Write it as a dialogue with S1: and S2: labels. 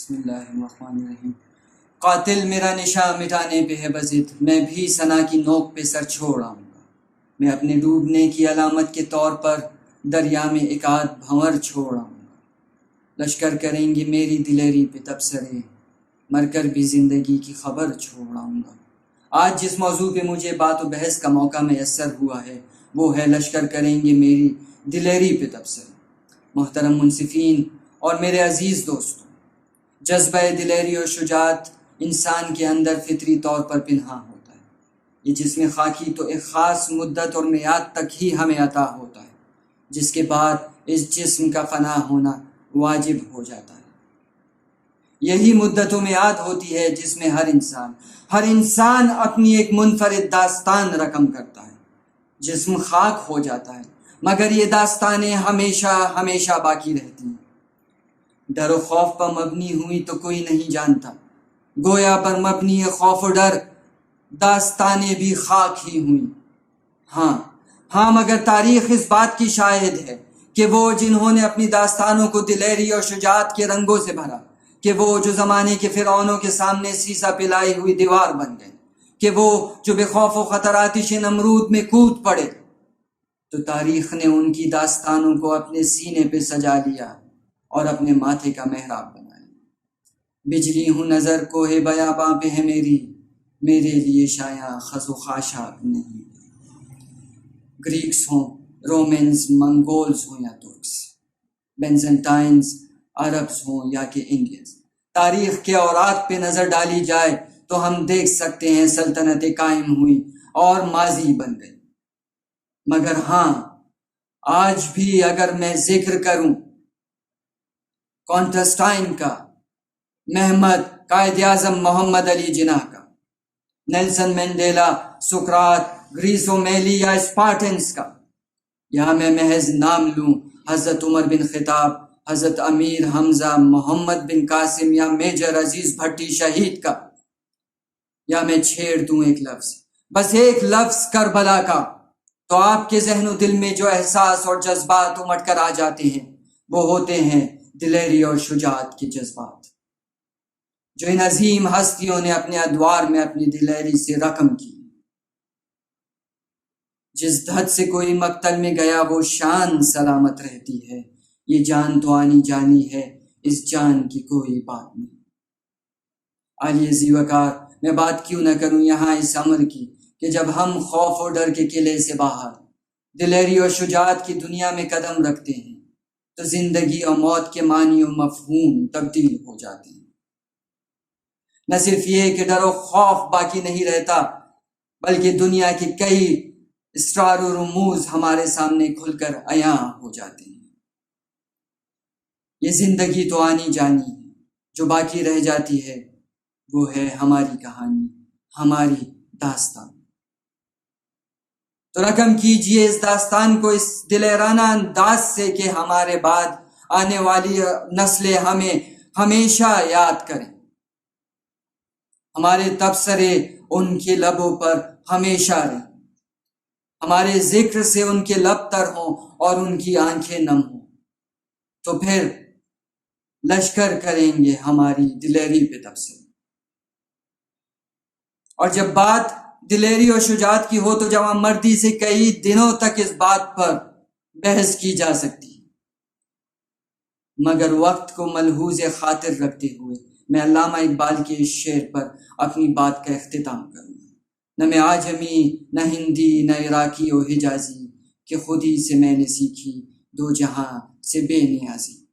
S1: بسم اللہ الرحمن الرحیم۔ قاتل میرا نشاں مٹانے پہ ہے بضد، میں بھی ثنا کی نوک پہ سر چھوڑ آؤں گا۔ میں اپنے ڈوبنے کی علامت کے طور پر دریا میں ایک آدھ بھنور چھوڑ آؤں گا۔ لشکر کریں گے میری دلیری پہ تبصرے، مر کر بھی زندگی کی خبر چھوڑ آؤں گا۔ آج جس موضوع پہ مجھے بات و بحث کا موقع میسر ہوا ہے وہ ہے لشکر کریں گے میری دلیری پہ تبصرے۔ محترم منصفین اور میرے عزیز دوستوں، جذبہ دلیری اور شجاعت انسان کے اندر فطری طور پر پنہاں ہوتا ہے۔ یہ جسم خاکی تو ایک خاص مدت اور میعاد تک ہی ہمیں عطا ہوتا ہے، جس کے بعد اس جسم کا فنا ہونا واجب ہو جاتا ہے۔ یہی مدت و میعاد ہوتی ہے جس میں ہر انسان اپنی ایک منفرد داستان رقم کرتا ہے۔ جسم خاک ہو جاتا ہے مگر یہ داستانیں ہمیشہ باقی رہتی ہیں۔ ڈر و خوف پر مبنی ہوئی تو کوئی نہیں جانتا، گویا پر مبنی خوف و ڈر داستانیں بھی خاک ہی ہوئیں۔ ہاں مگر تاریخ اس بات کی شاہد ہے کہ وہ جنہوں نے اپنی داستانوں کو دلیری اور شجاعت کے رنگوں سے بھرا، کہ وہ جو زمانے کے فرعونوں کے سامنے سیسا پلائی ہوئی دیوار بن گئے، کہ وہ جو بے خوف و خطر آتش نمرود میں کود پڑے، تو تاریخ نے ان کی داستانوں کو اپنے سینے پہ سجا لیا اور اپنے ماتھے کا محراب بنا لیا۔ بجلی ہوں نظر کوہ بیاباں پہ ہے میرے لیے شایاں خز و خاشاک نہیں۔ گریکس ہوں، رومنز، منگولز ہوں یا ترکس، بینزنٹائنز، عربز ہوں یا کہ انڈینز، تاریخ کے اوراق پہ نظر ڈالی جائے تو ہم دیکھ سکتے ہیں سلطنتیں قائم ہوئی اور ماضی بن گئی۔ مگر آج بھی اگر میں ذکر کروں کانسٹنٹائن کا، محمد قائد اعظم محمد علی جناح کا، نیلسن منڈیلا، سقراط، گریسو میلی یا اسپارٹنس کا، یا میں محض نام لوں حضرت عمر بن خطاب، حضرت امیر حمزہ، محمد بن قاسم یا میجر عزیز بھٹی شہید کا، یا میں چھیڑ دوں ایک لفظ، بس ایک لفظ کربلا کا، تو آپ کے ذہن و دل میں جو احساس اور جذبات امٹ کر آ جاتے ہیں وہ ہوتے ہیں دلیری اور شجاعت کے جذبات، جو ان عظیم ہستیوں نے اپنے ادوار میں اپنی دلیری سے رقم کی۔ جس دھت سے کوئی مقتل میں گیا وہ شان سلامت رہتی ہے، یہ جان تو آنی جانی ہے، اس جان کی کوئی بات نہیں۔ عالی ذی وقار، میں بات کیوں نہ کروں یہاں اس امر کی کہ جب ہم خوف و ڈر کے قلعے سے باہر دلیری اور شجاعت کی دنیا میں قدم رکھتے ہیں تو زندگی اور موت کے معنی و مفہوم تبدیل ہو جاتے ہیں۔ نہ صرف یہ کہ ڈر و خوف باقی نہیں رہتا بلکہ دنیا کے کئی اسرار و رموز ہمارے سامنے کھل کر عیاں ہو جاتے ہیں۔ یہ زندگی تو آنی جانی ہے، جو باقی رہ جاتی ہے وہ ہے ہماری کہانی، ہماری داستان۔ تو رقم کیجئے اس داستان کو اس دلیرانہ انداز سے کہ ہمارے بعد آنے والی نسلیں ہمیں ہمیشہ یاد کریں، ہمارے تبصرے ان کے لبوں پر ہمیشہ رہیں، ہمارے ذکر سے ان کے لب تر ہوں اور ان کی آنکھیں نم ہوں، تو پھر لشکر کریں گے ہماری دلیری پہ تبصرے۔ اور جب بات دلیری اور شجاعت کی ہو تو جوان مردی سے کئی دنوں تک اس بات پر بحث کی جا سکتی ہے، مگر وقت کو ملحوظ خاطر رکھتے ہوئے میں علامہ اقبال کے اس شعر پر اپنی بات کا اختتام کروں گا۔ نہ میں عجمی، نہ ہندی، نہ عراقی و حجازی، کہ خودی سے میں نے سیکھی دو جہاں سے بے نیازی۔